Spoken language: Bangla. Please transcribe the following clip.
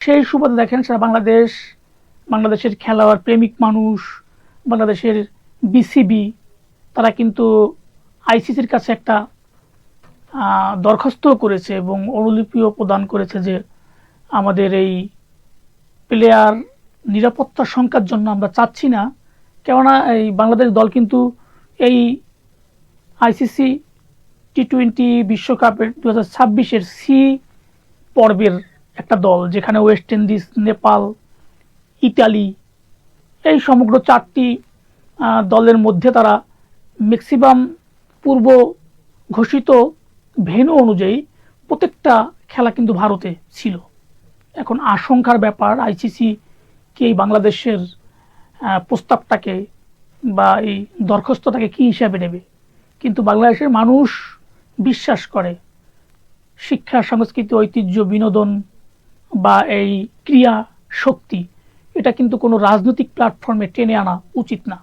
সেই সুবাদে দেখেন সারা বাংলাদেশের খেলোয়াড় প্রেমিক মানুষ, বাংলাদেশের বিসিবি তারা কিন্তু আইসিসির কাছে একটা দরখাস্ত করেছে এবং অনুলিপিও প্রদান করেছে যে আমাদের এই প্লেয়ার নিরাপত্তার শঙ্কার জন্য আমরা চাচ্ছি না। কেননা এই বাংলাদেশ দল কিন্তু এই আইসিসি টি-20 বিশ্বকাপের 2026-এর সি পর্বের একটা দল, যেখানে ওয়েস্ট ইন্ডিজ, নেপাল, ইতালি এই সমগ্র 4টি দলের মধ্যে তারা ম্যাক্সিমাম পূর্ব ঘোষিত ভেন্যু অনুযায়ী প্রত্যেকটা খেলা কিন্তু ভারতে ছিল। এখন আশঙ্কার ব্যাপার আইসিসি কি এই বাংলাদেশের প্রস্তাবটাকে বা এই দরখাস্তটাকে কি হিসাবে নেবে। কিন্তু বাংলাদেশের মানুষ বিশ্বাস করে শিক্ষা, সংস্কৃতি, ঐতিহ্য, বিনোদন বা এই ক্রিয়া শক্তি এটা কিন্তু কোনো রাজনৈতিক প্ল্যাটফর্মে টেনে আনা উচিত না।